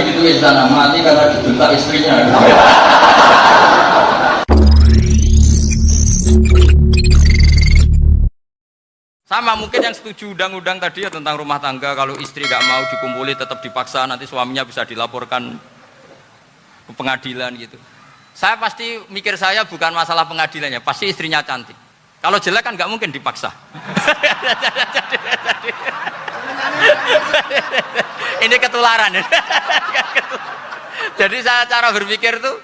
begitu istana mati karena dibentak istrinya. Sama mungkin yang setuju undang-undang tadi ya tentang rumah tangga, kalau istri gak mau dikumpuli tetap dipaksa, nanti suaminya bisa dilaporkan ke pengadilan gitu. Saya pasti mikir saya bukan masalah pengadilannya, pasti istrinya cantik. Kalau jelek kan gak mungkin dipaksa. Ini ketularan. Jadi saya cara berpikir tuh,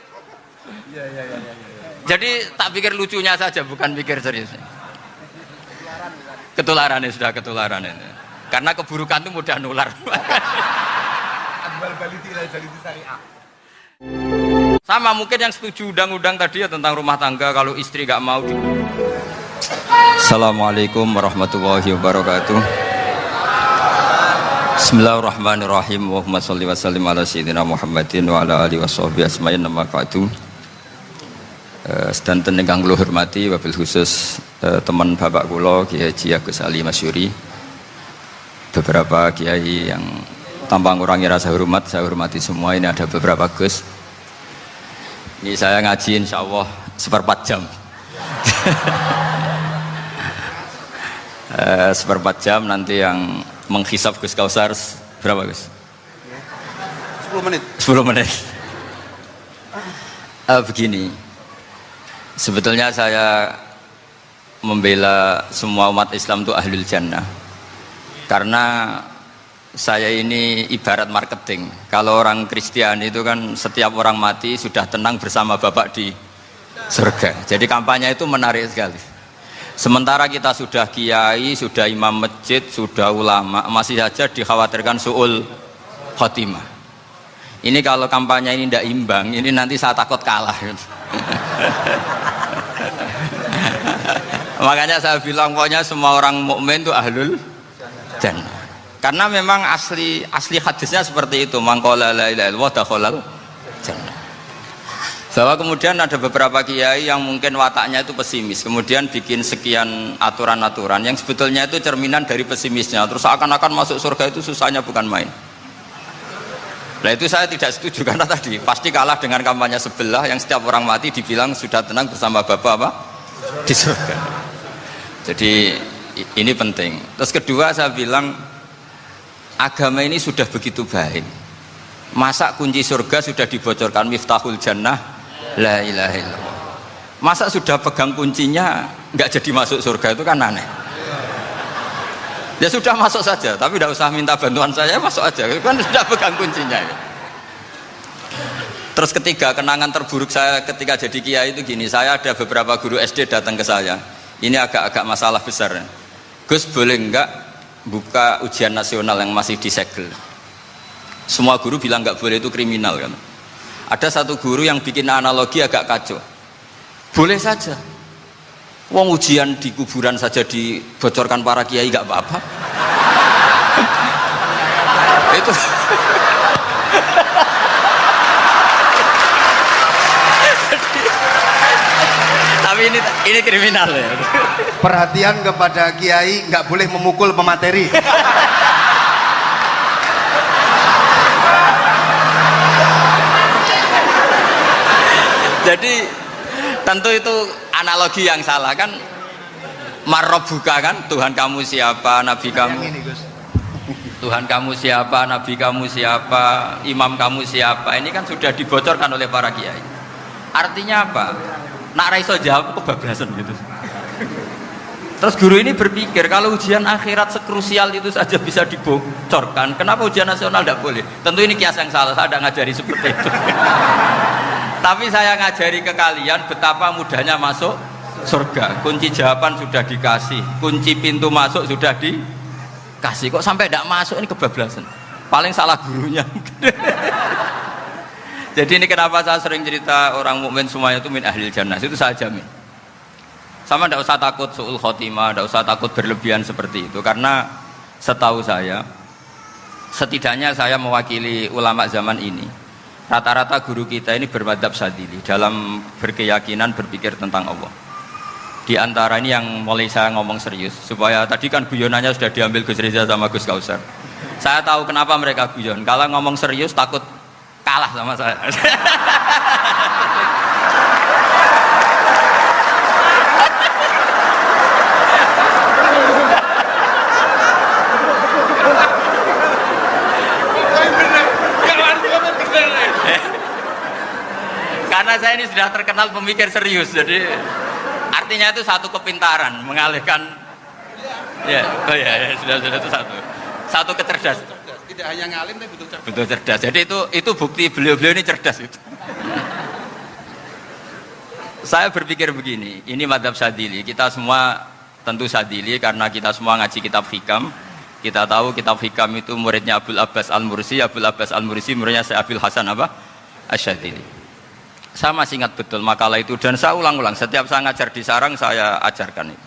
jadi tak pikir lucunya saja, bukan pikir seriusnya. Ketularan ini sudah ketularan ini. Karena keburukan itu mudah nular. Sama mungkin yang setuju undang-undang tadi ya tentang rumah tangga, kalau istri gak mau. Assalamualaikum warahmatullahi wabarakatuh. Bismillahirrahmanirrahim. Allahumma sholli wa sallim ala sayyidina Muhammadin wa ala alihi washabbihi ajmain. Amma ba'du. Sedanten ingkang kula hormati, wabil khusus teman bapak kula Kiai Haji Agus Ali Masyuri, beberapa kiai yang tanpa ngurangi rasa hormat saya hormati semua. Ini ada beberapa Gus, ini saya ngaji insya Allah seperempat jam. Seperempat jam, nanti yang menghisap Gus Kausar berapa Gus? 10 menit. 10 menit. Begini, sebetulnya saya membela semua umat Islam itu ahlul jannah, karena saya ini ibarat marketing. Kalau orang Kristen itu kan setiap orang mati sudah tenang bersama Bapak di surga. Jadi kampanye itu menarik sekali. Sementara kita sudah kiai, sudah imam masjid, sudah ulama, masih saja dikhawatirkan su'ul khotimah. Ini kalau kampanye ini tidak imbang, ini nanti saya takut kalah. Makanya saya bilang pokoknya semua orang mukmin itu ahlul jannah. Karena memang asli hadisnya seperti itu, man qala la ilaha illallah dakhalal jannah. Bahwa kemudian ada beberapa kiai yang mungkin wataknya itu pesimis, kemudian bikin sekian aturan-aturan yang sebetulnya itu cerminan dari pesimisnya, terus seakan-akan masuk surga itu susahnya bukan main. Nah itu saya tidak setuju, karena tadi pasti kalah dengan kampanye sebelah yang setiap orang mati dibilang sudah tenang bersama Bapak apa? Di surga. Jadi ini penting. Terus kedua saya bilang, agama ini sudah begitu baik, masa kunci surga sudah dibocorkan, miftahul jannah la ilaha illallah. Masa sudah pegang kuncinya nggak jadi masuk surga, itu kan aneh. Ya sudah masuk saja, tapi tidak usah minta bantuan saya, masuk aja, kan sudah pegang kuncinya. Terus ketiga, kenangan terburuk saya ketika jadi kiai itu gini, saya ada beberapa guru SD datang ke saya, ini agak-agak masalah besar. Gus, boleh enggak buka ujian nasional yang masih disegel? Semua guru bilang enggak boleh, itu kriminal kan. Ada satu guru yang bikin analogi agak kacau. Boleh saja. Wong ujian di kuburan saja dibocorkan para kiai enggak apa-apa. Itu tapi ini kriminal ya. Perhatian kepada kiai, nggak boleh memukul pemateri. Jadi tentu itu analogi yang salah kan. Marrobuka kan, Tuhan kamu siapa, nabi kamu. Tuhan kamu siapa, nabi kamu siapa, imam kamu siapa. Ini kan sudah dibocorkan oleh para kiai. Artinya apa? Nak raiso jawab kebablasan gitu. Terus guru ini berpikir, kalau ujian akhirat sekrusial itu saja bisa dibocorkan, kenapa ujian nasional tidak boleh? Tentu ini kias yang salah, saya tidak ngajari seperti itu. Tapi saya ngajari ke kalian betapa mudahnya masuk surga. Kunci jawaban sudah dikasih, kunci pintu masuk sudah dikasih. Kok sampai tidak masuk, ini kebablasan. Paling salah gurunya. Jadi ini kenapa saya sering cerita orang mukmin semuanya itu min ahlil jannah, itu saya jamin. Sama tidak usah takut su'ul khotimah, tidak usah takut berlebihan seperti itu, karena setahu saya, setidaknya saya mewakili ulama zaman ini, rata-rata guru kita ini bermadzhab Syadzili dalam berkeyakinan berpikir tentang Allah. Di antara ini yang mulai saya ngomong serius, supaya tadi kan guyonannya sudah diambil Gus Reza sama Gus Kausar. Saya tahu kenapa mereka guyon, kalau ngomong serius takut kalah sama saya. Karena saya ini sudah terkenal pemikir serius, jadi artinya itu satu kepintaran mengalihkan. Ya, oh ya, sudah itu satu kecerdasan. Tidak hanya ngalim tapi butuh cerdas. Betul cerdas. Jadi itu bukti beliau-beliau ini cerdas itu. Saya berpikir begini, ini madhab Syadzili. Kita semua tentu Syadzili karena kita semua ngaji kitab Hikam. Kita tahu kitab Hikam itu muridnya Abul Abbas Al-Mursi. Abul Abbas Al-Mursi muridnya Syekh Abil Hasan apa? Asy-Syadzili. Saya masih ingat betul makalah itu dan saya ulang-ulang. Setiap saya ngajar di sarang saya ajarkan itu.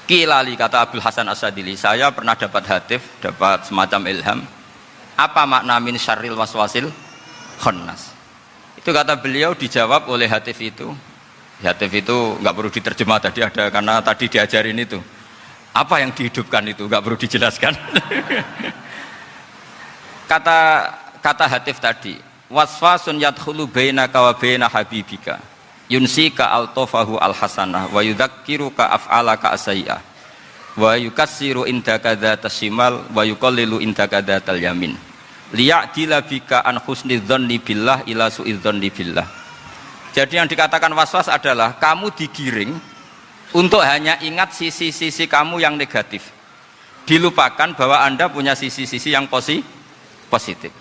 Kilali kata Abul Hasan Asy-Syadzili, saya pernah dapat hatif, dapat semacam ilham. Apa makna min syarril waswasil khannas? Itu kata beliau dijawab oleh hatif itu. Hatif itu nggak perlu diterjemah tadi ada karena tadi diajarin itu. Apa yang dihidupkan itu nggak perlu dijelaskan. kata hatif tadi, waswasun yadkhulu bainaka wa baina habibika. Yunsika altofahu alhasanah wa yudzakiruka af'alaka asai'ah wa yukassiru indaka dzatas shimal wa yuqallilu indaka dzatal yamin liya'dila bika an husni dzanni billah ila su'i dzanni billah. Jadi yang dikatakan waswas adalah kamu digiring untuk hanya ingat sisi-sisi kamu yang negatif, dilupakan bahwa Anda punya sisi-sisi yang positif.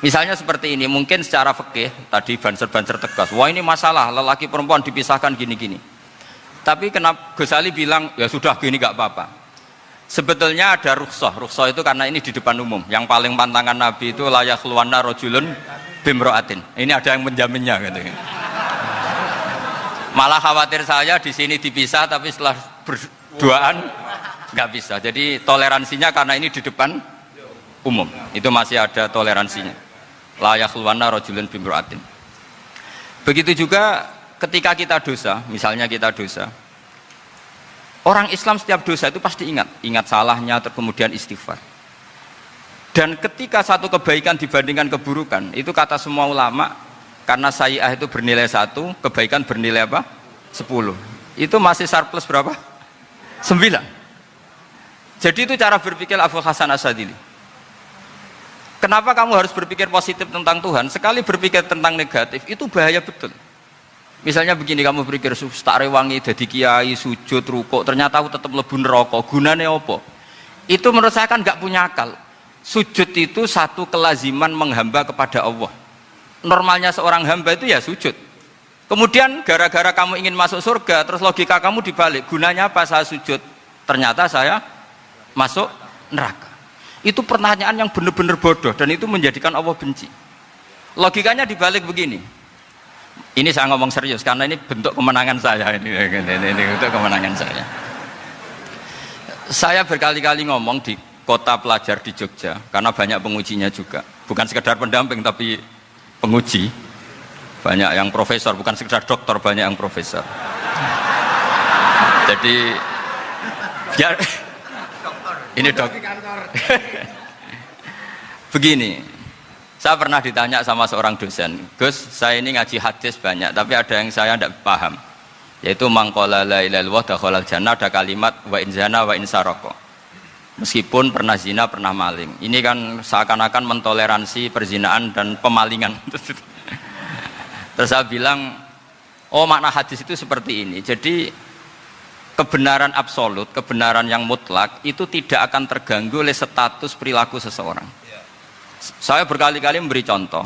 Misalnya seperti ini, mungkin secara fikih tadi banser-banser tegas, wah ini masalah lelaki perempuan dipisahkan gini-gini. Tapi kenapa Gus Ali bilang ya sudah gini gak apa-apa. Sebetulnya ada rukhsah itu karena ini di depan umum. Yang paling pantangan Nabi itu la yakhluwanna rajulun bimra'atin. Ini ada yang menjaminnya gitu. Malah khawatir saya di sini dipisah tapi setelah berduaan nggak bisa. Jadi toleransinya karena ini di depan umum itu masih ada toleransinya. La yakhluwanna rajulun bimra'atin. Begitu juga ketika kita dosa, misalnya kita dosa. Orang Islam setiap dosa itu pasti ingat salahnya, kemudian istighfar. Dan ketika satu kebaikan dibandingkan keburukan, itu kata semua ulama, karena sayyi'ah itu bernilai 1, kebaikan bernilai apa? 10. Itu masih surplus berapa? 9. Jadi itu cara berpikir Abul Hasan Asy-Syadzili. Kenapa kamu harus berpikir positif tentang Tuhan? Sekali berpikir tentang negatif, itu bahaya betul. Misalnya begini, kamu berpikir tak rewangi jadi kiai, sujud, rukuk, ternyata aku tetap lebu neraka, gunane apa? Itu menurut saya kan nggak punya akal. Sujud itu satu kelaziman menghamba kepada Allah. Normalnya seorang hamba itu ya sujud. Kemudian gara-gara kamu ingin masuk surga, terus logika kamu dibalik, gunanya apa saya sujud? Ternyata saya masuk neraka. Itu pertanyaan yang benar-benar bodoh dan itu menjadikan Allah benci. Logikanya dibalik begini. Ini saya ngomong serius karena ini bentuk kemenangan saya ini bentuk kemenangan saya. Saya berkali-kali ngomong di kota pelajar di Jogja karena banyak pengujinya juga. Bukan sekedar pendamping tapi penguji. Banyak yang profesor, bukan sekedar dokter, banyak yang profesor. Jadi biar ini dok. Begini, saya pernah ditanya sama seorang dosen, Gus, saya ini ngaji hadis banyak, tapi ada yang saya tidak paham, yaitu mangkola la ilaha illallah dakhalal jannah, ada kalimat wa in zana wa in saraka. Meskipun pernah zina, pernah maling. Ini kan seakan-akan mentoleransi perzinaan dan pemalingan. Terus saya bilang, oh makna hadis itu seperti ini. Jadi kebenaran absolut, kebenaran yang mutlak itu tidak akan terganggu oleh status perilaku seseorang. Saya berkali-kali memberi contoh.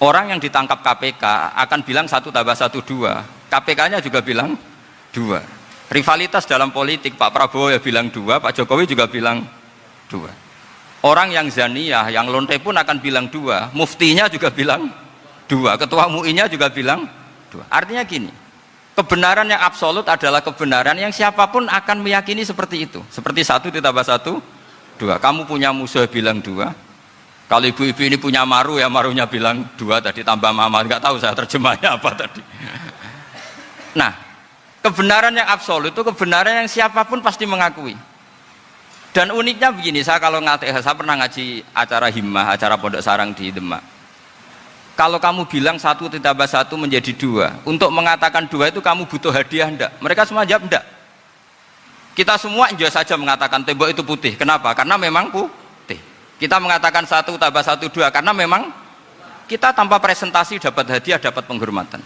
Orang yang ditangkap KPK akan bilang 1 tambah 1 2. KPK-nya juga bilang 2. Rivalitas dalam politik, Pak Prabowo ya bilang 2, Pak Jokowi juga bilang 2. Orang yang zaniyah, yang lonte pun akan bilang 2. Muftinya juga bilang 2. Ketua MUI-nya juga bilang 2. Artinya gini. Kebenaran yang absolut adalah kebenaran yang siapapun akan meyakini seperti itu. Seperti 1 ditambah 1, 2. Kamu punya musuh bilang 2. Kalau ibu-ibu ini punya maru ya marunya bilang 2 tadi tambah mama. Enggak tahu saya terjemahnya apa tadi. Nah, kebenaran yang absolut itu kebenaran yang siapapun pasti mengakui. Dan uniknya begini, saya pernah ngaji acara himmah, acara pondok sarang di Demak. Kalau kamu bilang 1 ditambah 1 menjadi 2, untuk mengatakan 2 itu kamu butuh hadiah enggak? Mereka semua jawab enggak. Kita semua enjoy saja mengatakan tembok itu putih. Kenapa? Karena memang putih. Kita mengatakan 1 tambah 1 2 karena memang kita tanpa presentasi dapat hadiah, dapat penghormatan.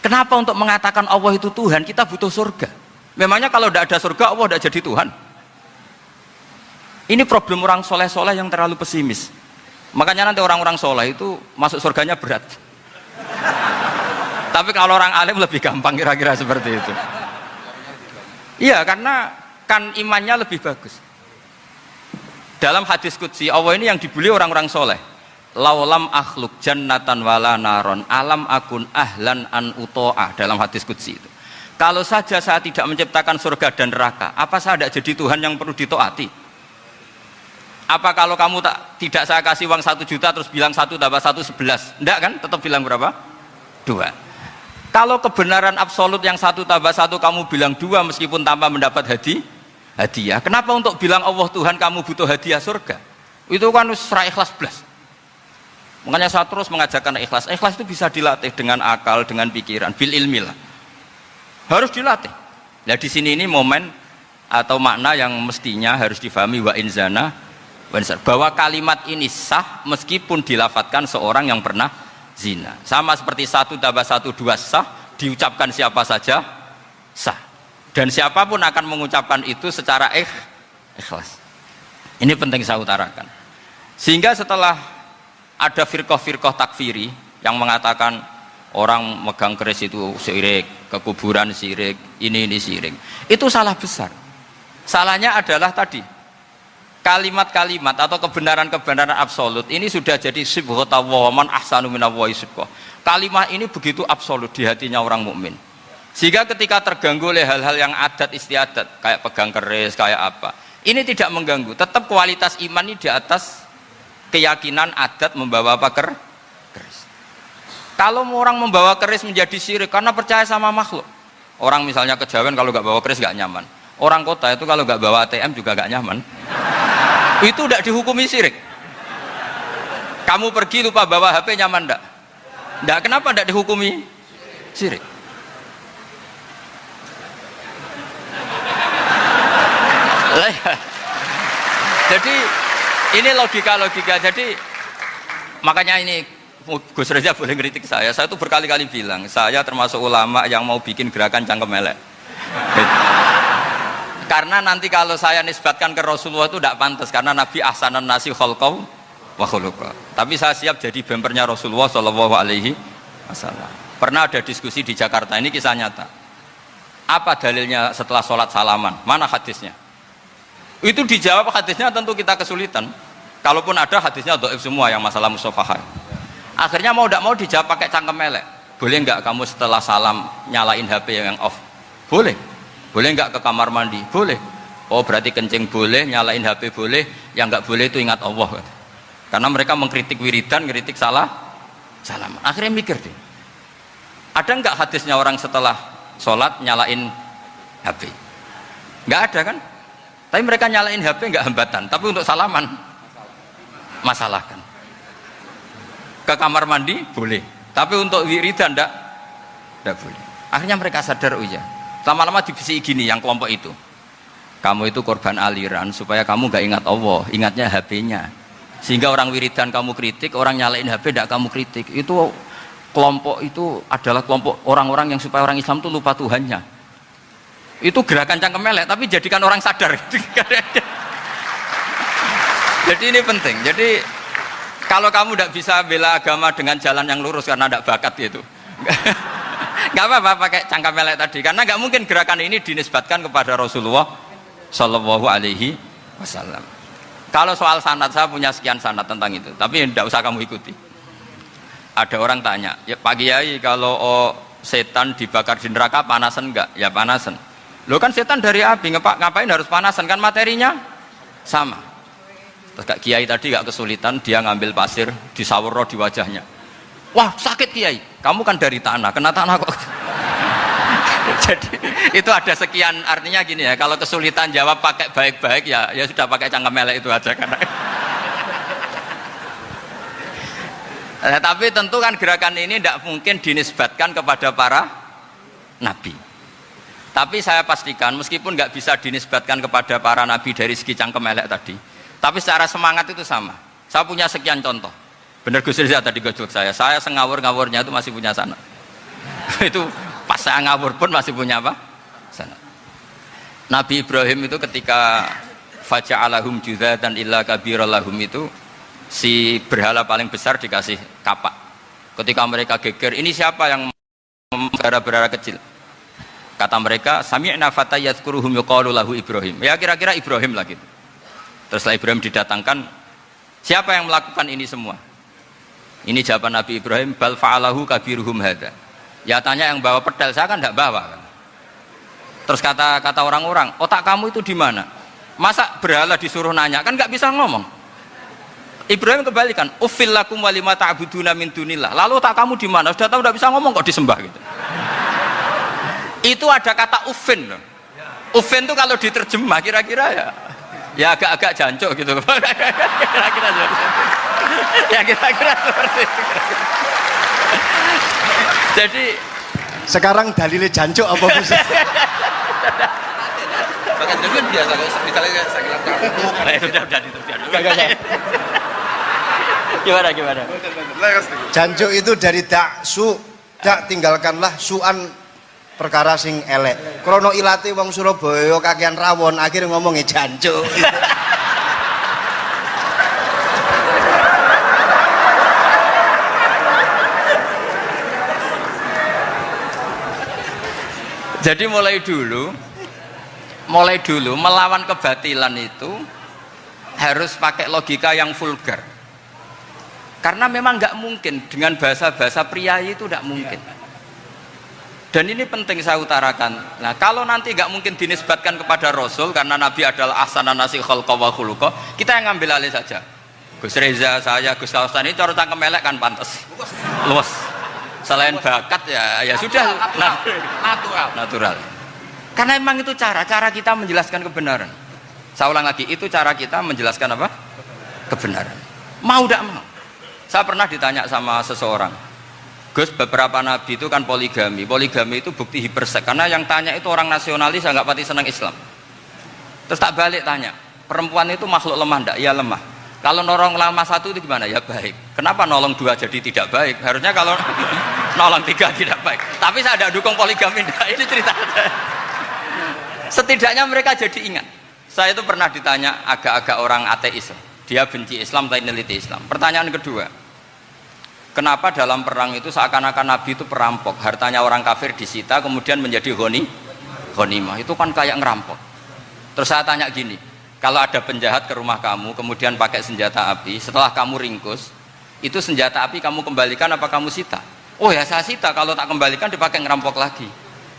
Kenapa untuk mengatakan Allah itu Tuhan kita butuh surga? Memangnya kalau tidak ada surga Allah tidak jadi Tuhan? Ini problem orang soleh-soleh yang terlalu pesimis. Makanya nanti orang-orang soleh itu masuk surganya berat. Tapi kalau orang alim lebih gampang kira-kira seperti itu. Iya, karena kan imannya lebih bagus. Dalam hadis qudsi Allah ini yang dibuli orang-orang soleh. Laulam akhluk jannatan wala naron alam akun ahlan an uto'ah, dalam hadis qudsi itu. Kalau saja saya tidak menciptakan surga dan neraka, apa saya tidak jadi Tuhan yang perlu ditaati? Apa kalau kamu tidak saya kasih uang 1 juta terus bilang 1 tambah 1 11? Enggak kan? Tetap bilang berapa? 2. Kalau kebenaran absolut yang 1 tambah 1 kamu bilang 2 meskipun tanpa mendapat hadiah. Kenapa untuk bilang Allah Tuhan kamu butuh hadiah surga? Itu kan serah ikhlas belas. Makanya saya terus mengajarkan ikhlas. Ikhlas itu bisa dilatih dengan akal, dengan pikiran, bil ilmi lah. Harus dilatih. Nah di sini ini momen atau makna yang mestinya harus difahami wa inzana, bahwa kalimat ini sah meskipun dilafatkan seorang yang pernah zina. Sama seperti 1 tambah 1 2 sah, diucapkan siapa saja sah. Dan siapapun akan mengucapkan itu secara ikhlas. Ini penting saya utarakan. Sehingga setelah ada firqah-firqah takfiri yang mengatakan orang megang keris itu syirik, ke kuburan syirik, ini syirik. Itu salah besar. Salahnya adalah tadi kalimat-kalimat atau kebenaran-kebenaran absolut ini sudah jadi sibghata wa man ahsanu minallahi sibghah. Kalimat ini begitu absolut di hatinya orang mukmin. Sehingga ketika terganggu oleh hal-hal yang adat istiadat, kayak pegang keris, kayak apa, ini tidak mengganggu. Tetap kualitas iman ini di atas keyakinan adat membawa apa keris. Kalau orang membawa keris menjadi syirik karena percaya sama makhluk. Orang misalnya kejawen kalau nggak bawa keris nggak nyaman. Orang kota itu kalau nggak bawa ATM juga nggak nyaman. Itu tidak dihukumi syirik. Kamu pergi lupa bawa HP nyaman enggak? Enggak, kenapa enggak dihukumi syirik? Jadi ini logika. Jadi makanya ini Gus Reza boleh ngeritik saya tuh berkali-kali bilang saya termasuk ulama yang mau bikin gerakan cangkem elek. Karena nanti kalau saya nisbatkan ke Rasulullah itu tidak pantas, karena Nabi ahsanan nasi khalqaw wa khuluqa. Tapi saya siap jadi bempernya Rasulullah sallallahu alaihi wasallam. Pernah ada diskusi di Jakarta, ini kisah nyata. Apa dalilnya setelah sholat salaman? Mana hadisnya? Itu dijawab hadisnya tentu kita kesulitan. Kalaupun ada hadisnya dhaif semua yang masalah musafahah. Akhirnya mau tidak mau dijawab pakai cangkem elek. Boleh enggak kamu setelah salam nyalain HP yang off? Boleh. Boleh enggak ke kamar mandi? Boleh. Oh berarti kencing boleh, nyalain HP boleh, yang enggak boleh itu ingat Allah. Karena mereka mengkritik wiridan, kritik salam. Akhirnya mikir deh. Ada enggak hadisnya orang setelah sholat nyalain HP? Enggak ada kan? Tapi mereka nyalain HP enggak hambatan, tapi untuk salaman masalahkan. Ke kamar mandi boleh, tapi untuk wiridan enggak boleh. Akhirnya mereka sadar, oh iya. Lama-lama dibisi gini yang kelompok itu. Kamu itu korban aliran supaya kamu gak ingat Allah, ingatnya HP-nya. Sehingga orang wiridan kamu kritik, orang nyalain HP tidak kamu kritik. Itu kelompok itu adalah kelompok orang-orang yang supaya orang Islam itu lupa Tuhannya. Itu gerakan cangkem elek, tapi jadikan orang sadar. Jadi ini penting. Jadi kalau kamu tidak bisa bela agama dengan jalan yang lurus karena tidak bakat gitu. Gak apa-apa pakai cangkem elek tadi, karena gak mungkin gerakan ini dinisbatkan kepada Rasulullah Shallallahu Alaihi Wasallam. Kalau soal sanad, saya punya sekian sanad tentang itu, tapi tidak usah kamu ikuti. Ada orang tanya, ya Pak Kiai, kalau setan dibakar di neraka panasan enggak? Ya panasan. Lo kan setan dari api, ngapain harus panasan? Kan materinya sama. Terus Kak Kiai tadi gak kesulitan, dia ngambil pasir, disawur di wajahnya. Wah sakit Kiai, kamu kan dari tanah, kena tanah kok. Jadi itu ada sekian, artinya gini ya, kalau kesulitan jawab pakai baik-baik ya sudah pakai cangkem melek itu aja karena. Tapi tentu kan gerakan ini tidak mungkin dinisbatkan kepada para nabi. Tapi saya pastikan meskipun nggak bisa dinisbatkan kepada para nabi dari segi cangkem melek tadi, tapi secara semangat itu sama. Saya punya sekian contoh. Bener Gus Riza tadi gojok saya sengawur-ngawurnya itu masih punya sana. Itu pas saya ngawur pun masih punya apa? Sana. Nabi Ibrahim itu ketika faja'alahum juzatan illa kabirallahum itu si berhala paling besar dikasih kapak. Ketika mereka geger, ini siapa yang berhala kecil? Kata mereka, sami'na fata yadhkuruhum yuqalu lahu Ibrahim. Ya kira-kira Ibrahim lah gitu. Terus setelah Ibrahim didatangkan, siapa yang melakukan ini semua? Ini jawaban Nabi Ibrahim, bal fa'alahu kabiruhum hadza. Ya tanya yang bawa pedal, saya kan tidak bawa kan. Terus kata orang-orang, otak kamu itu di mana? Masa berhala disuruh nanya, kan nggak bisa ngomong. Ibrahim kembalikan, uffil lakum walima ta'buduna min dunillah. Lalu otak kamu di mana? Sudah tahu nggak bisa ngomong kok disembah gitu. Itu ada kata uffin loh. Uffin itu kalau diterjemah kira-kira ya agak-agak jancuk gitu. Kira-kira ya kira-kira seperti itu. Jadi sekarang dalilnya jancuk apa Gus? Pakai jalan biasa kalau misalnya saya bilang Gimana? Jancuk itu dari dak tinggalkanlah suan perkara sing elek. Krono ilate wong Surabaya kakean rawon akhirnya ngomongnya jancuk. Jadi mulai dulu melawan kebatilan itu harus pakai logika yang vulgar. Karena memang nggak mungkin dengan bahasa-bahasa priayi itu tidak mungkin. Dan ini penting saya utarakan. Nah, kalau nanti nggak mungkin dinisbatkan kepada Rasul karena Nabi adalah ahsanan nasi khalqa wa khuluqa, kita yang ngambil alih saja. Gus Reza, saya, Gus Kaustan ini cara cangkem melek kan pantas. Luas. Selain bakat ya sudah natural. Karena memang itu cara kita menjelaskan kebenaran. Saya ulang lagi, itu cara kita menjelaskan apa? Kebenaran. Mau tidak mau. Saya pernah ditanya sama seseorang, Gus, beberapa nabi itu kan poligami itu bukti hipersek. Karena yang tanya itu orang nasionalis, nggak pati senang Islam. Terus tak balik tanya, perempuan itu makhluk lemah enggak? Ya lemah. Kalau nolong lama satu itu gimana? Ya baik. Kenapa nolong dua jadi tidak baik? Harusnya kalau nolong tiga tidak baik. Tapi saya tidak dukung poligami. Ini cerita. Setidaknya mereka jadi ingat. Saya itu pernah ditanya agak-agak orang ateis. Dia benci Islam tapi neliti Islam. Pertanyaan kedua, kenapa dalam perang itu seakan-akan Nabi itu perampok? Hartanya orang kafir disita kemudian menjadi ghanimah. Itu kan kayak ngerampok. Terus saya tanya gini, kalau ada penjahat ke rumah kamu kemudian pakai senjata api, setelah kamu ringkus, itu senjata api kamu kembalikan apa kamu sita? Oh ya saya sita, kalau tak kembalikan dipakai ngerampok lagi.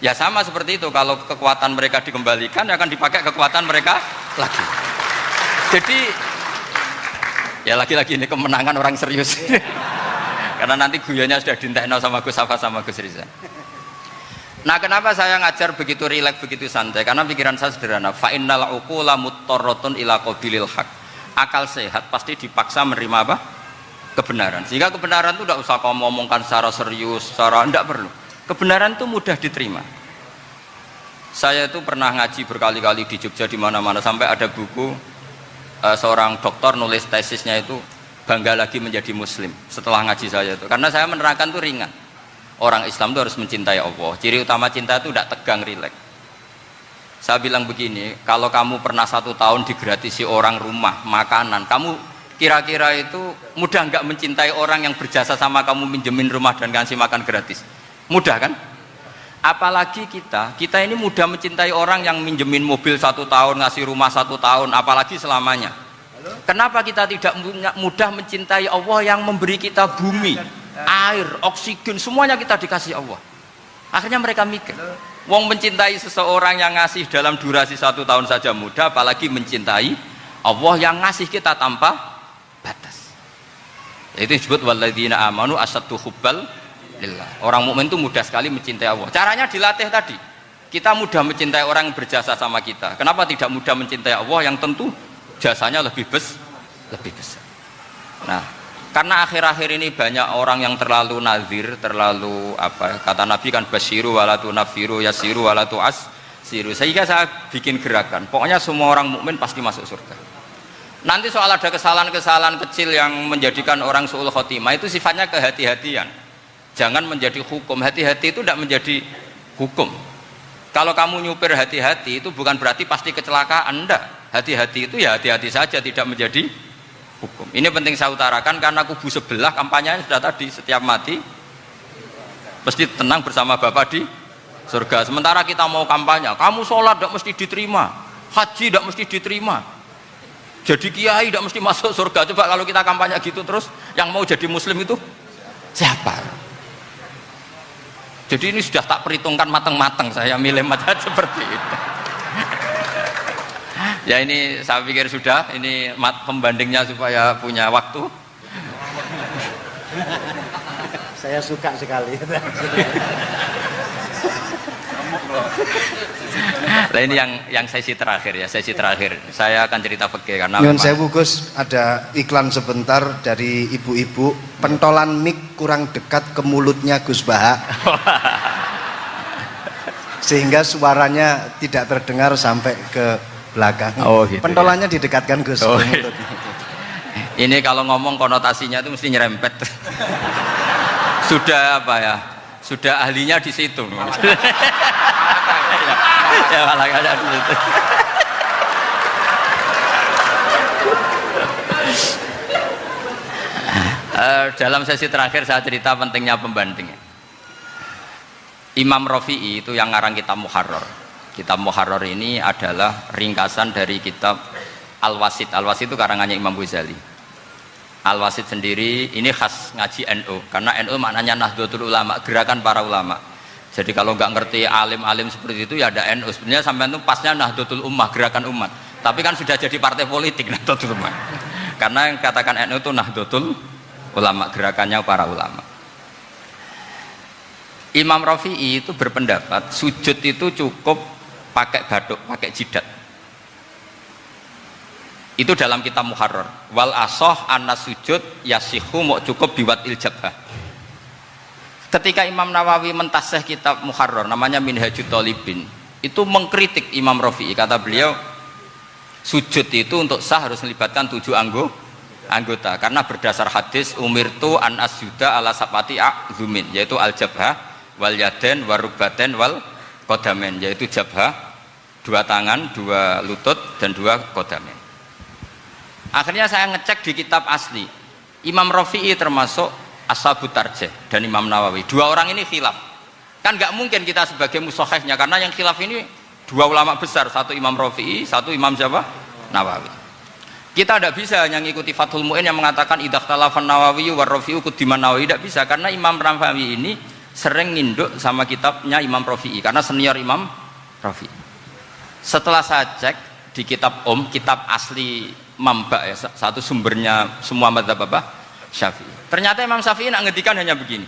Ya sama seperti itu, kalau kekuatan mereka dikembalikan akan dipakai kekuatan mereka lagi. Jadi ya lagi-lagi ini kemenangan orang serius. Karena nanti guyonnya sudah dintekno sama Gus Safa sama Gus Riza. Nah, kenapa saya ngajar begitu rileks, begitu santai? Karena pikiran saya sederhana. Fa innal uqula muttarratun ila qabilil haq. Akal sehat pasti dipaksa menerima apa? Kebenaran. Sehingga kebenaran itu tidak usah kamu ngomongkan secara serius, secara tidak perlu. Kebenaran itu mudah diterima. Saya itu pernah ngaji berkali-kali di Jogja di mana-mana sampai ada buku seorang dokter nulis tesisnya itu bangga lagi menjadi muslim setelah ngaji saya itu. Karena saya menerangkan itu ringan. Orang Islam itu harus mencintai Allah. Ciri utama cinta itu tidak tegang, rileks. Saya bilang begini, kalau kamu pernah 1 tahun digratisi orang rumah, makanan, kamu kira-kira itu mudah nggak mencintai orang yang berjasa sama kamu minjemin rumah dan ngasih makan gratis? Mudah kan? Apalagi kita ini mudah mencintai orang yang minjemin mobil 1 tahun, ngasih rumah 1 tahun, apalagi selamanya. Kenapa kita tidak mudah mencintai Allah yang memberi kita bumi, air, oksigen, semuanya kita dikasih Allah? Akhirnya mereka mikir, wong mencintai seseorang yang ngasih dalam durasi 1 tahun saja mudah, apalagi mencintai Allah yang ngasih kita tanpa batas. Itu disebut walladzina amanu asaddu hubbal lillah. Orang mukmin itu mudah sekali mencintai Allah. Caranya dilatih tadi. Kita mudah mencintai orang yang berjasa sama kita. Kenapa tidak mudah mencintai Allah yang tentu jasanya lebih besar? Nah, karena akhir-akhir ini banyak orang yang terlalu nazir, terlalu apa? Kata Nabi kan basyiru walatu nafiru yasiru walatu asiru. Sehingga saya bikin gerakan. Pokoknya semua orang mukmin pasti masuk surga. Nanti soal ada kesalahan-kesalahan kecil yang menjadikan orang su'ul khotimah itu sifatnya kehati-hatian. Jangan menjadi hukum. Hati-hati itu tidak menjadi hukum. Kalau kamu nyupir hati-hati itu bukan berarti pasti kecelakaan, enggak. Hati-hati itu ya hati-hati saja, tidak menjadi hukum. Ini penting saya utarakan karena kubu sebelah kampanyenya sudah tadi, setiap mati mesti tenang bersama Bapak di surga. Sementara kita mau kampanye, kamu sholat tidak mesti diterima, haji tidak mesti diterima, jadi kiai tidak mesti masuk surga. Coba kalau kita kampanye gitu terus, yang mau jadi muslim itu siapa? Jadi ini sudah tak perhitungkan matang-matang, saya milih mazhab seperti itu. Ya ini saya pikir sudah, ini pembandingnya supaya punya waktu. Saya suka sekali. Nah ini yang sesi terakhir ya, sesi terakhir. Saya akan cerita fikih karena Nyun sewu Gus, ada iklan sebentar dari ibu-ibu, pentolan mic kurang dekat ke mulutnya Gus Baha. Sehingga suaranya tidak terdengar sampai ke belakang. Oh, gitu, pentolannya ya? Didekatkan Gus. Oh, gitu. Ini kalau ngomong konotasinya itu mesti nyerempet. Sudah apa ya? Sudah ahlinya di situ. Ya malah ada di situ. Dalam sesi terakhir saya cerita pentingnya pembanding. Imam Rafi'i itu yang ngarang kitab Muharrar. Kitab Muharrar ini adalah ringkasan dari kitab Al-Wasit. Al-Wasit itu karangannya Imam Ghazali. Al-Wasit sendiri ini khas ngaji NU, karena NU maknanya Nahdlatul Ulama, gerakan para ulama. Jadi kalau nggak ngerti alim-alim seperti itu ya ada NU. Sebenarnya sampai itu pasnya Nahdlatul Ummah, gerakan umat. Tapi kan sudah jadi partai politik Nahdlatul Ummah. Karena yang katakan NU itu Nahdlatul Ulama, gerakannya para ulama. Imam Rafi'i itu berpendapat sujud itu cukup pakai batuk, pakai jidat. Itu dalam kitab Muharrar. Wal asoh anna sujud yasihu mau cukup biwat iljabah. Ketika Imam Nawawi mentasih kitab Muharrar namanya Minhajut Thalibin, itu mengkritik Imam Rafi'i. Kata beliau sujud itu untuk sah harus melibatkan 7 anggota karena berdasar hadis umirtu an asjuda ala sapati a'zumin, yaitu al jabhah wal yaden warukbaten wal kodamen, yaitu jabhah 2 tangan, 2 lutut dan 2 kodamen. Akhirnya saya ngecek di kitab asli, Imam Rafi'i termasuk Ashabut Tarjih dan Imam Nawawi. 2 orang ini khilaf. Kan nggak mungkin kita sebagai mushahihnya, karena yang khilaf ini 2 ulama besar, satu Imam Rafi'i, satu Imam siapa? Nawawi. Kita tidak bisa hanya ngikuti Fathul Mu'in yang mengatakan idzakhtalafan Nawawi war Rafi'u kudiman Nawawi, tidak bisa, karena Imam Nawawi ini sering nginduk sama kitabnya Imam Rafi'i karena senior Imam Rafi'i. Setelah saya cek di kitab kitab asli Mamba ya, satu sumbernya semua mazhab apa? Syafi'i. Ternyata Imam Syafi'i nak ngedikan hanya begini.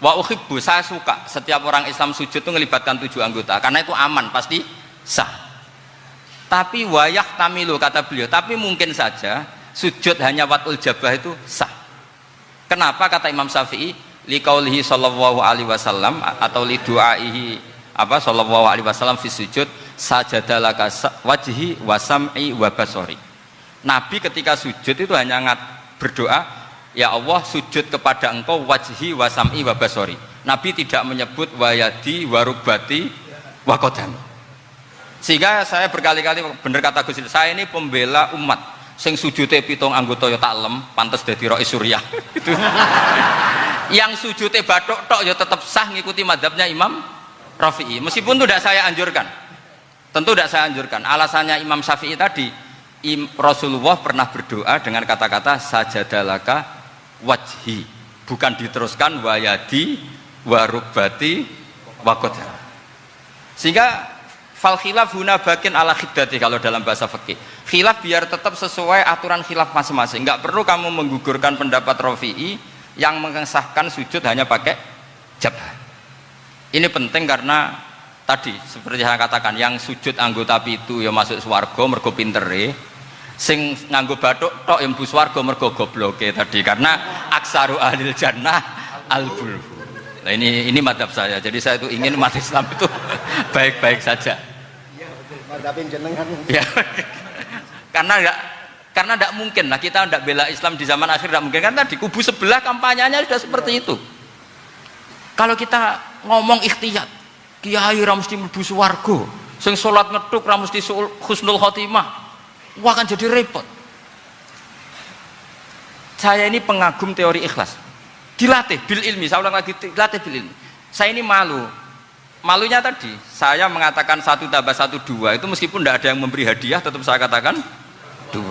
Wa uhibbu, saya suka setiap orang Islam sujud itu melibatkan 7 anggota karena itu aman, pasti sah. Tapi wayah tamilu, kata beliau, tapi mungkin saja sujud hanya watul jabah itu sah. Kenapa? Kata Imam Syafi'i, liqaulihi sallallahu alaihi wasallam atau li du'aihi apa sallallahu alaihi wasallam fi sujud sajadalaka wajhi wa sam'i wa basori. Nabi ketika sujud itu hanya berdoa, ya Allah sujud kepada engkau wajhi wa sam'i wa basori. Nabi tidak menyebut wayadi wa rukbati wa qadami. Sehingga saya berkali-kali bener kata Gus, saya ini pembela umat sing sujudnya 7 anggota ya taklem pantes dadi Rais Suriah itu. Yang sujudnya bathuk tok ya tetap sah ngikuti mazhabnya Imam Rafi'i, meskipun itu tidak saya anjurkan, tentu tidak saya anjurkan. Alasannya Imam Syafi'i tadi, Rasulullah pernah berdoa dengan kata-kata sajadalaka wajhi, bukan diteruskan wayadi warubati wakoda. Sehingga fal khilaf huna bakin ala khiddati, kalau dalam bahasa fikih khilaf biar tetap sesuai aturan khilaf masing-masing. Enggak perlu kamu menggugurkan pendapat Rafi'i yang mengesahkan sujud hanya pakai jabah. Ini penting karena tadi seperti saya katakan, yang sujud anggota pitu ya masuk swarga mergo pintere, sing nganggo bathuk tok yang mlebu swarga mergo gobloke tadi, karena aksaru ahlil jannah al-bulhu. Nah ini madhab saya, jadi saya itu ingin umat Islam itu baik-baik saja. Madhabin jenengan. Ya, karena tidak mungkin lah kita tidak bela Islam di zaman akhir, tidak mungkin, karena di kubu sebelah kampanyenya sudah seperti itu. Kalau kita ngomong ikhtiyat, kiai ra mesti mlebu swarga, sing salat ngethuk ra mesti husnul khotimah, wah kan jadi repot. Saya ini pengagum teori ikhlas, dilatih bil ilmi, saya ulang lagi, dilatih bil ilmi. Saya ini malunya tadi saya mengatakan 1 tambah 1 2, itu meskipun tidak ada yang memberi hadiah tetap saya katakan 2.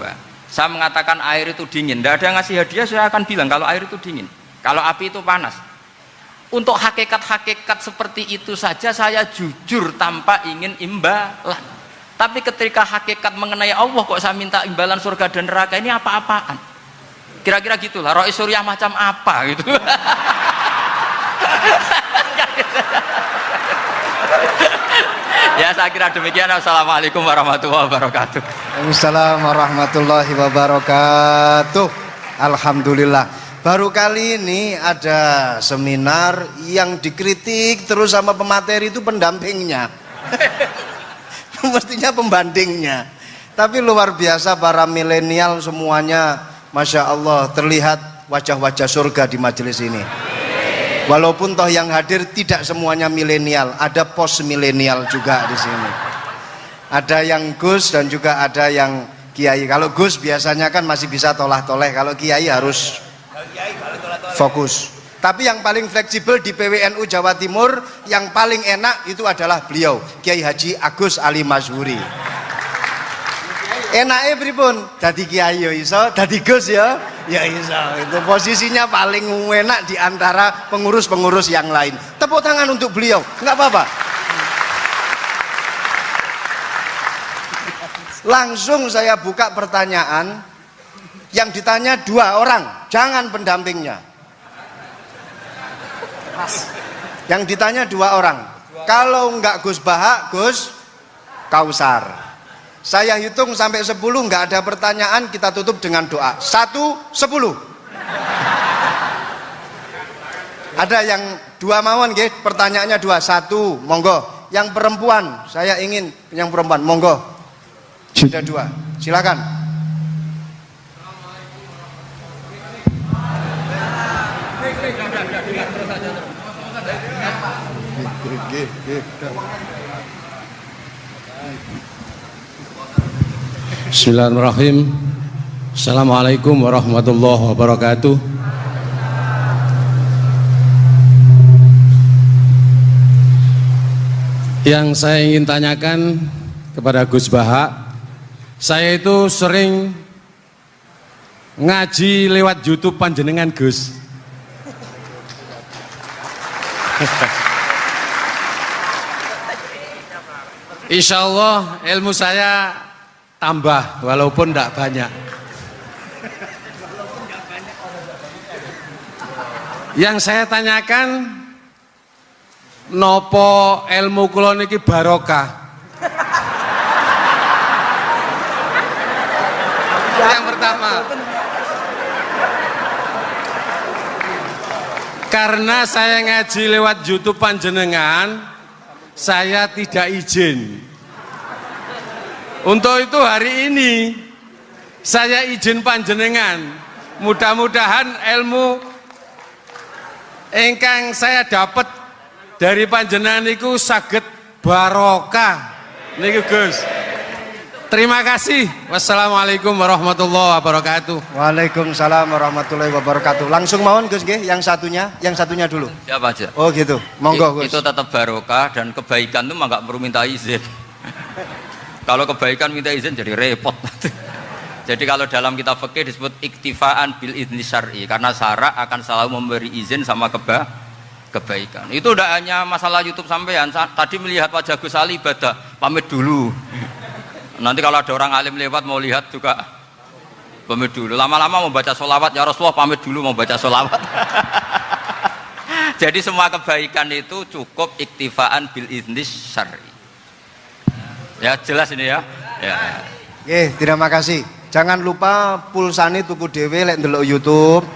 Saya mengatakan air itu dingin, tidak ada yang ngasih hadiah, saya akan bilang kalau air itu dingin, kalau api itu panas. Untuk hakikat-hakikat seperti itu saja saya jujur tanpa ingin imbalan. Tapi ketika hakikat mengenai Allah kok saya minta imbalan surga dan neraka, ini apa-apaan? Kira-kira gitulah, Rois Suryah macam apa gitu. Ya saya kira demikian. Assalamualaikum warahmatullahi wabarakatuh. Waalaikumsalam warahmatullahi wabarakatuh. Alhamdulillah. Baru kali ini ada seminar yang dikritik terus sama pemateri itu pendampingnya. Mestinya pembandingnya. Tapi luar biasa para milenial semuanya, Masya Allah, terlihat wajah-wajah surga di majelis ini. Walaupun toh yang hadir tidak semuanya milenial, ada post milenial juga di sini. Ada yang Gus dan juga ada yang Kiai. Kalau Gus biasanya kan masih bisa tolah-toleh, kalau Kiai harus fokus. Tapi yang paling fleksibel di PWNU Jawa Timur, yang paling enak itu adalah beliau, Kiai Haji Agus Ali Mazhuri. Enaknya pripun? Dadi Kiai ya iso, dadi Gus ya iso. Itu posisinya paling enak di antara pengurus-pengurus yang lain. Tepuk tangan untuk beliau, nggak apa-apa. Langsung saya buka pertanyaan. Yang ditanya 2 orang, jangan pendampingnya. Yang ditanya 2 orang. Kalau enggak Gus Baha, Gus Kausar. Saya hitung sampai 10, enggak ada pertanyaan, kita tutup dengan doa. 1, 10. Ada yang 2 mawon nggih, pertanyaannya 2. 1, monggo. Yang perempuan, saya ingin yang perempuan, monggo. Sudah 2. Silakan. Bismillahirrahmanirrahim. Assalamualaikum warahmatullahi wabarakatuh. Yang saya ingin tanyakan kepada Gus Baha, saya itu sering ngaji lewat YouTube panjenengan Gus. Insya Allah ilmu saya tambah walaupun tidak banyak. Yang saya tanyakan, nopo ilmu kula niki barokah? Yang pertama, karena saya ngaji lewat YouTube panjenengan, saya tidak izin. Untuk itu hari ini saya izin panjenengan. Mudah-mudahan ilmu ingkang saya dapat dari panjenengan niku saged barokah niku Gus. Terima kasih. Wassalamualaikum warahmatullahi wabarakatuh. Waalaikumsalam warahmatullahi wabarakatuh. Langsung mawon Gus nggih, yang satunya dulu. Siapa aja? Oh gitu. Monggo Gus. Itu tetap barokah, dan kebaikan itu mah nggak perlu minta izin. Kalau kebaikan minta izin jadi repot. Jadi kalau dalam kitab fikih disebut iktifaan bil idzni syar'i, karena syara akan selalu memberi izin sama kebaikan. Itu udah hanya masalah YouTube sampean. Tadi melihat wajah Gus Ali ibadah, pamit dulu. Nanti kalau ada orang alim lewat mau lihat juga pamit dulu. Lama-lama mau baca sholawat, ya Rasulullah pamit dulu mau baca sholawat. Jadi semua kebaikan itu cukup iktifaan bil idnis syar'i. Ya jelas ini ya. Ya. Terima kasih. Jangan lupa pulsane tuku dhewe lek ndelok YouTube.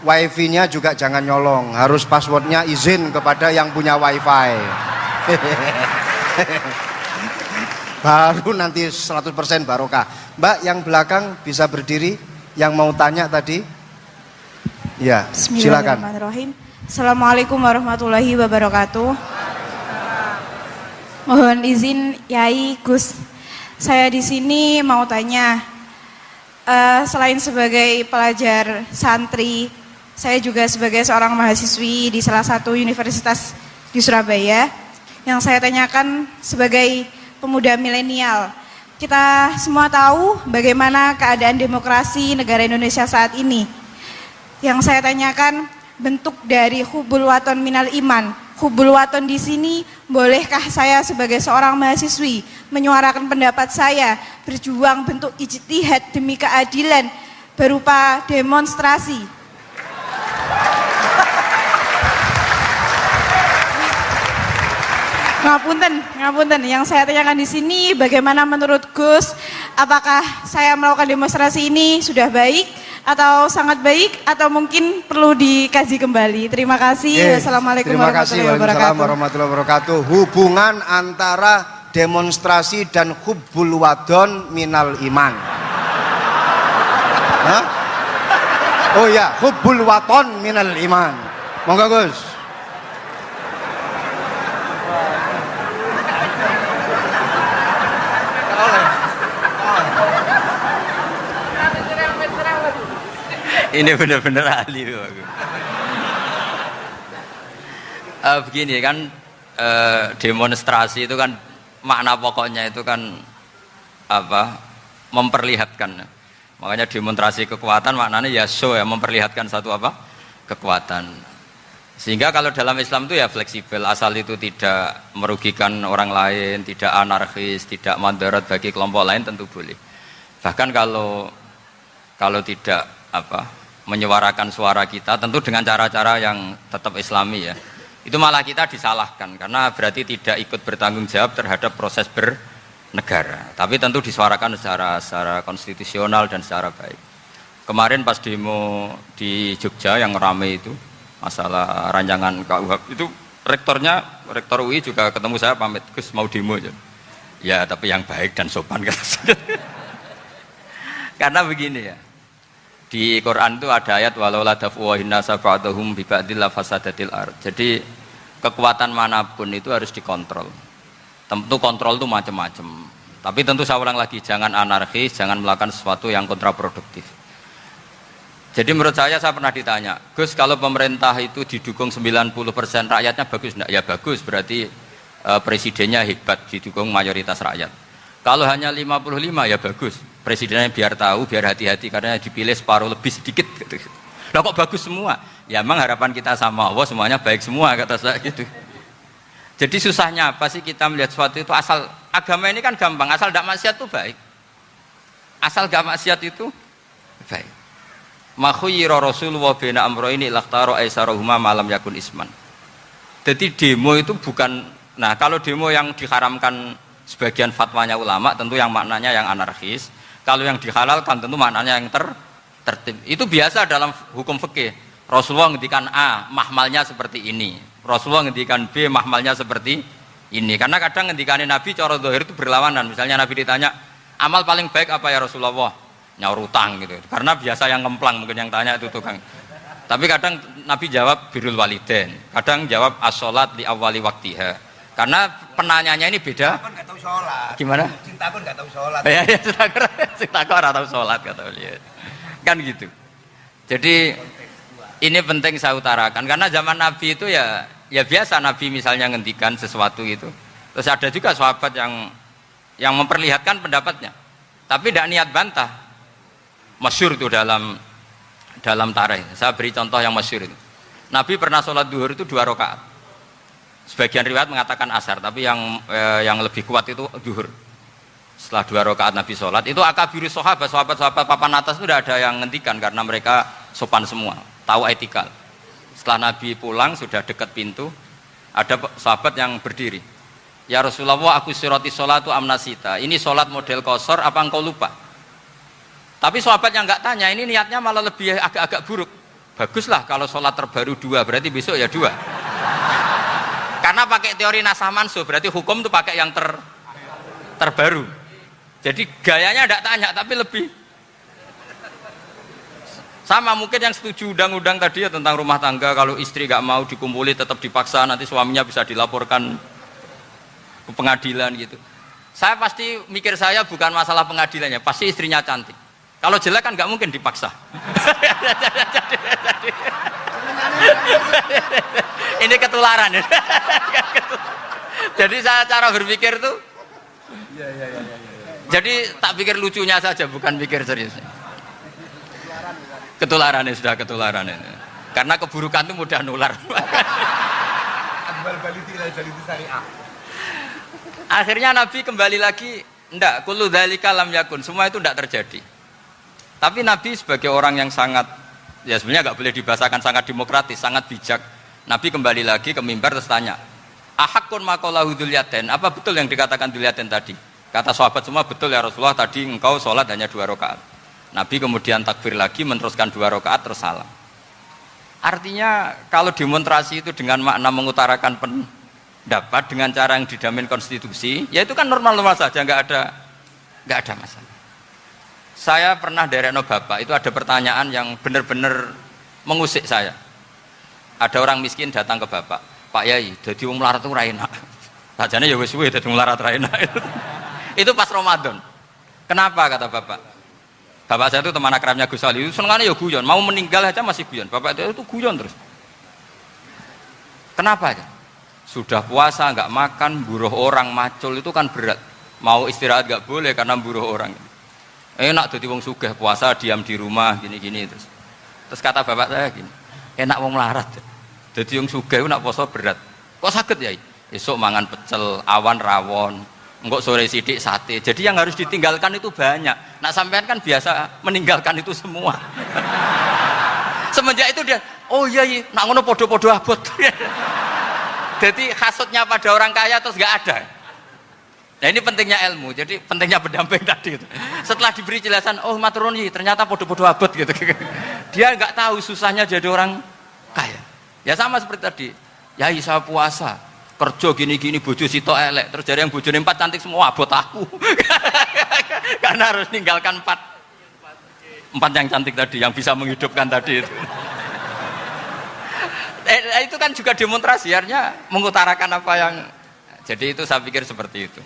Wifi-nya juga jangan nyolong. Harus passwordnya izin kepada yang punya wifi. Baru nanti 100% barokah. Mbak yang belakang bisa berdiri, yang mau tanya tadi. Ya, silakan. Bismillahirrahmanirrahim. Assalamualaikum warahmatullahi wabarakatuh. Mohon izin Yai Gus. Saya di sini mau tanya, selain sebagai pelajar santri, saya juga sebagai seorang mahasiswi di salah satu universitas di Surabaya. Yang saya tanyakan sebagai pemuda milenial, kita semua tahu bagaimana keadaan demokrasi negara Indonesia saat ini. Yang saya tanyakan, bentuk dari hubul waton minal iman. Hubul waton di sini, bolehkah saya sebagai seorang mahasiswi menyuarakan pendapat saya, berjuang bentuk ijtihad demi keadilan berupa demonstrasi? Ngapunten. Yang saya tanyakan di sini, bagaimana menurut Gus, apakah saya melakukan demonstrasi ini sudah baik atau sangat baik atau mungkin perlu dikaji kembali? Terima kasih. Wassalamualaikum warahmatullahi wabarakatuh. Hubungan antara demonstrasi dan hubbul wadon minal iman. Hah? Oh ya, hubbul waton minal iman. Monggo Gus. Ini benar-benar ahli. Begini kan, demonstrasi itu kan makna pokoknya itu kan apa? Memperlihatkan. Makanya demonstrasi kekuatan maknanya ya show ya, memperlihatkan satu apa? Kekuatan. Sehingga kalau dalam Islam itu ya fleksibel, asal itu tidak merugikan orang lain, tidak anarkis, tidak mandorot bagi kelompok lain tentu boleh. Bahkan kalau tidak apa? Menyuarakan suara kita tentu dengan cara-cara yang tetap islami ya, itu malah kita disalahkan karena berarti tidak ikut bertanggung jawab terhadap proses bernegara, tapi tentu disuarakan secara konstitusional dan secara baik. Kemarin pas demo di Jogja yang ramai itu masalah rancangan KUHP itu, rektor UI juga ketemu saya, pamit Gus mau demo aja ya, tapi yang baik dan sopan karena begini ya, di Quran itu ada ayat walau la dafu nasa ba'dahum bi ba'dil la fasadatil ard. Jadi kekuatan manapun itu harus dikontrol. Tentu kontrol itu macam-macam. Tapi tentu saya ulang lagi, jangan anarkis, jangan melakukan sesuatu yang kontraproduktif. Jadi menurut saya pernah ditanya, Gus kalau pemerintah itu didukung 90% rakyatnya bagus enggak? Ya bagus, berarti presidennya hebat, didukung mayoritas rakyat. Kalau hanya 55 ya bagus, presidennya biar tahu, biar hati-hati karena dipilih separuh lebih sedikit gitu. Lah kok bagus semua? Ya emang harapan kita sama Allah semuanya baik semua kata saya gitu. Jadi susahnya apa sih kita melihat sesuatu itu, asal agama ini kan gampang, asal tidak maksiat itu baik. Asal gak maksiat itu baik. Ma khuyyira Rasulullah baina amrayni lakhtara aisarahuma malam yakun isman. Jadi demo itu bukan, nah kalau demo yang diharamkan sebagian fatwanya ulama tentu yang maknanya yang anarkis. Kalau yang dihalalkan tentu maknanya yang tertib. Itu biasa dalam hukum fikih. Rasulullah ngendikan A, mahmalnya seperti ini. Rasulullah ngendikan B, mahmalnya seperti ini. Karena kadang ngendikanin Nabi cara zahir itu berlawanan. Misalnya Nabi ditanya, amal paling baik apa ya Rasulullah? Nyaur utang gitu. Karena biasa yang ngemplang mungkin yang tanya itu tukang. Tapi kadang Nabi jawab birrul walidain. Kadang jawab as-sholat li awwali waktiha. Karena penanyanya ini beda. Cinta pun gak tahu sholat. Gimana? Cinta pun gak tahu sholat. Ya, cinta kok ora tahu sholat kata beliau. Kan gitu. Jadi ini penting saya utarakan karena zaman Nabi itu ya biasa Nabi misalnya ngendikan sesuatu gitu. Terus ada juga sahabat yang memperlihatkan pendapatnya. Tapi tidak niat bantah. Masyhur itu dalam tarikh. Saya beri contoh yang masyhur itu. Nabi pernah sholat duhur itu 2 rakaat. Sebagian riwayat mengatakan asar, tapi yang lebih kuat itu duhur. Setelah 2 rakaat Nabi sholat, itu akabirus sahabat papan atas itu tidak ada yang ngendikan karena mereka sopan semua, tahu etikal. Setelah Nabi pulang sudah dekat pintu, ada sahabat yang berdiri. Ya Rasulullah, aku siroti sholatu amnasita. Ini sholat model kosor apa engkau lupa? Tapi sahabat yang nggak tanya, ini niatnya malah lebih agak-agak buruk. Baguslah kalau sholat terbaru 2, berarti besok ya 2. Karena pakai teori nasah mansuh, berarti hukum itu pakai yang terbaru. Jadi gayanya tidak tanya, tapi lebih sama. Mungkin yang setuju undang-undang tadi ya tentang rumah tangga, kalau istri gak mau dikumpuli tetap dipaksa, nanti suaminya bisa dilaporkan ke pengadilan gitu. Saya pasti mikir, saya bukan masalah pengadilannya, pasti istrinya cantik. Kalau jelek kan gak mungkin dipaksa. Ini ketularan ya. Jadi saya cara berpikir tuh, jadi tak pikir lucunya saja, bukan pikir seriusnya. Ketularan ya, sudah ketularan ya. Karena keburukan itu mudah nular. Akhirnya Nabi kembali lagi, enggak, kullu dzalika lam yakun, semua itu enggak terjadi. Tapi Nabi sebagai orang yang sangat, ya sebenarnya enggak boleh dibahasakan sangat demokratis, sangat bijak. Nabi kembali lagi ke mimbar terus tanya, ahakun maqalahu dzulyaten, apa betul yang dikatakan dzulyaten tadi? Kata sahabat semua, betul ya Rasulullah, tadi engkau sholat hanya 2 rakaat. Nabi kemudian takbir lagi, meneruskan 2 rakaat terus salam. Artinya kalau demonstrasi itu dengan makna mengutarakan pendapat dengan cara yang dijamin konstitusi, ya itu kan normal-normal saja, nggak ada masalah. Saya pernah derekno bapak, itu ada pertanyaan yang benar-benar mengusik saya. Ada orang miskin datang ke bapak, Pak Yai, dadi wong melarat itu ra enak. Sajane ya wis suwe dadi wong melarat ra enak. Itu pas Ramadan. Kenapa kata bapak? Bapak saya itu teman akrabnya Gus Ali, itu senengannya ya guyon, mau meninggal aja masih guyon. Bapak itu guyon terus. Kenapa aja? Sudah puasa nggak makan, buruh orang, macul itu kan berat. Mau istirahat nggak boleh karena buruh orang. Enak jadi wong sugih puasa diam di rumah gini-gini terus. Terus kata bapak saya gini, enak wong melarat. Jadi wong sugih nak puasa berat. Kok sakit ya? Esok mangan pecel, awan rawon, enggak sore sidik sate. Jadi yang harus ditinggalkan itu banyak. Nak sampean kan biasa meninggalkan itu semua. Semenjak itu dia, oh iya, nak ngono podo-podo abot. Jadi hasutnya pada orang kaya terus nggak ada. Nah ini pentingnya ilmu. Jadi pentingnya pendamping tadi. Gitu. Setelah diberi jelasan, oh maturun ternyata podo-podo abot gitu. Dia nggak tahu susahnya jadi orang kaya. Ya sama seperti tadi. Ya saya puasa. Kerja gini-gini bojo sitok elek terus dari yang bojone 4 cantik semua abot aku. Karena harus ninggalkan 4 yang cantik tadi yang bisa menghidupkan tadi itu. Itu kan juga demonstrasi, artinya mengutarakan apa yang, jadi itu saya pikir seperti itu.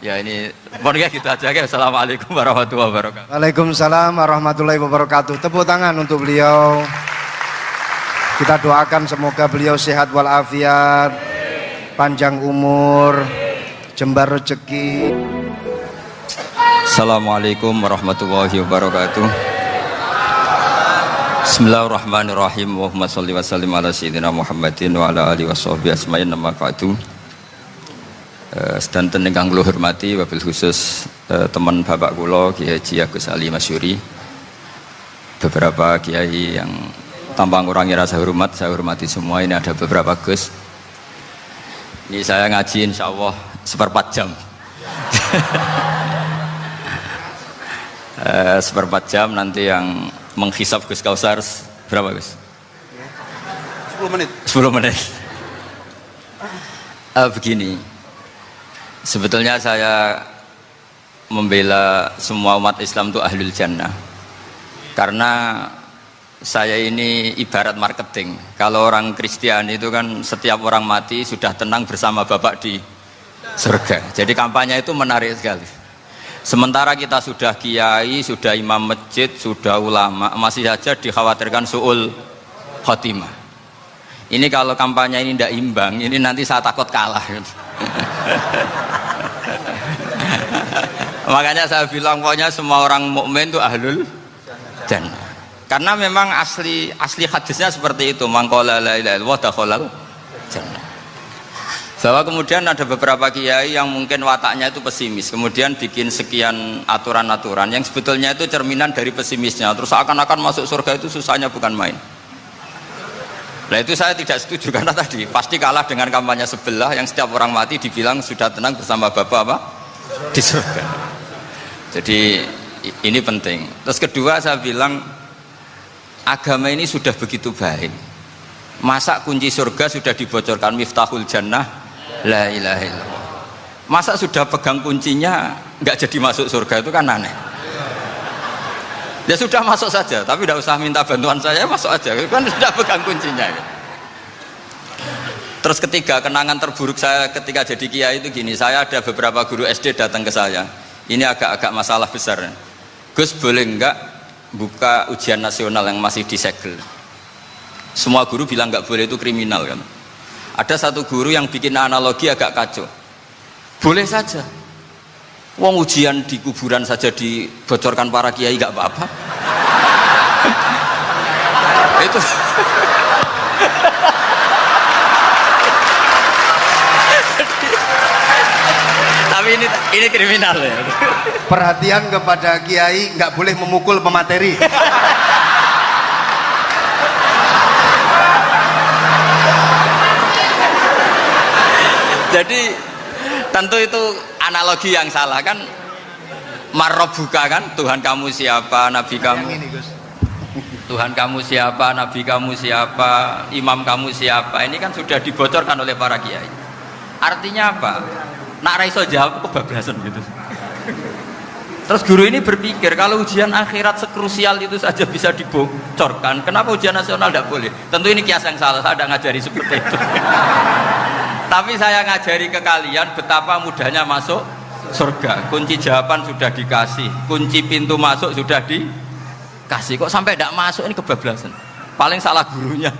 Ya ini pokoknya gitu aja ya. Assalamualaikum warahmatullahi wabarakatuh. Waalaikumsalam warahmatullahi wabarakatuh. Tepuk tangan untuk beliau. Kita doakan semoga beliau sehat walafiat, panjang umur, jembar rezeki. Assalamualaikum warahmatullahi wabarakatuh. Bismillahirrahmanirrahim. Allahumma sholli wa sallim ala sayyidina Muhammadin wa ala alihi washabbihi asma'in nama ba'du. Sedanten ingkang kula hormati, wabil khusus teman bapak kula Kiai Haji Agus Ali Masyuri. Beberapa kiai yang tanpa ngurangi rasa hormat, saya hormati semua. Ini ada beberapa Gus. Ini saya ngaji insyaallah 1/4 jam. 1/4 jam nanti yang menghisap Gus Kausar berapa Gus? 10 menit. 10 menit. Begini, sebetulnya saya membela semua umat Islam itu ahlul jannah. Karena saya ini ibarat marketing. Kalau orang Kristen itu kan setiap orang mati sudah tenang bersama Bapak di surga. Jadi kampanye itu menarik sekali. Sementara kita sudah kiai, sudah imam masjid, sudah ulama, masih saja dikhawatirkan su'ul khotimah. Ini kalau kampanye ini tidak imbang, ini nanti saya takut kalah. Makanya saya bilang pokoknya semua orang mukmin itu ahlul jannah. Karena memang asli hadisnya seperti itu, man qala la ilaha illallah dakhalal jannah. Bahwa kemudian ada beberapa kiai yang mungkin wataknya itu pesimis, kemudian bikin sekian aturan-aturan yang sebetulnya itu cerminan dari pesimisnya, terus akan-akan masuk surga itu susahnya bukan main. Nah itu saya tidak setuju karena tadi pasti kalah dengan kampanye sebelah yang setiap orang mati dibilang sudah tenang bersama Bapak apa? Di surga. Jadi ini penting. Terus kedua saya bilang agama ini sudah begitu baik. Masa kunci surga sudah dibocorkan miftahul jannah la ilaha illallah. Masa sudah pegang kuncinya nggak jadi masuk surga, itu kan aneh. Ya sudah masuk saja, tapi tidak usah minta bantuan saya, masuk aja, kan sudah pegang kuncinya. Terus ketiga, kenangan terburuk saya ketika jadi kiai itu gini, saya ada beberapa guru SD datang ke saya, ini agak-agak masalah besar. Gus boleh enggak buka ujian nasional yang masih disegel? Semua guru bilang enggak boleh, itu kriminal kan. Ada satu guru yang bikin analogi agak kacau. Boleh saja. Wong ujian di kuburan saja dibocorkan para kiai enggak apa-apa. Itu tapi ini kriminal ya. Perhatian kepada kiai, nggak boleh memukul pemateri. Jadi tentu itu analogi yang salah kan. Marrobuka kan, Tuhan kamu siapa, Nabi kamu. Tuhan kamu siapa, Nabi kamu siapa, imam kamu siapa. Ini kan sudah dibocorkan oleh para kiai. Artinya apa? Nak raiso jawab kebablasan gitu. Terus guru ini berpikir kalau ujian akhirat sekrusial itu saja bisa dibocorkan, kenapa ujian nasional tidak boleh? Tentu ini kias yang salah, saya tidak ngajari seperti itu. Tapi saya ngajari ke kalian betapa mudahnya masuk surga. Kunci jawaban sudah dikasih, kunci pintu masuk sudah dikasih. Kok sampai tidak masuk, ini kebablasan. Paling salah gurunya.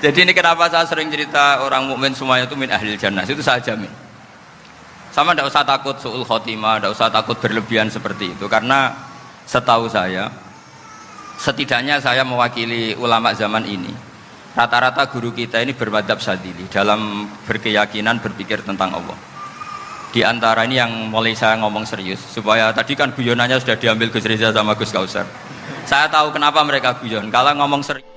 Jadi ini kenapa saya sering cerita orang mukmin semuanya itu min ahlil jannah, itu saya jamin. Sama tidak usah takut su'ul khotimah, tidak usah takut berlebihan seperti itu. Karena setahu saya, setidaknya saya mewakili ulama zaman ini. Rata-rata guru kita ini bermadzhab Syadzili dalam berkeyakinan berpikir tentang Allah. Di antara ini yang mulai saya ngomong serius, supaya tadi kan guyonannya sudah diambil Gus Reza sama Gus Kausar. Saya tahu kenapa mereka guyon. Kalau ngomong serius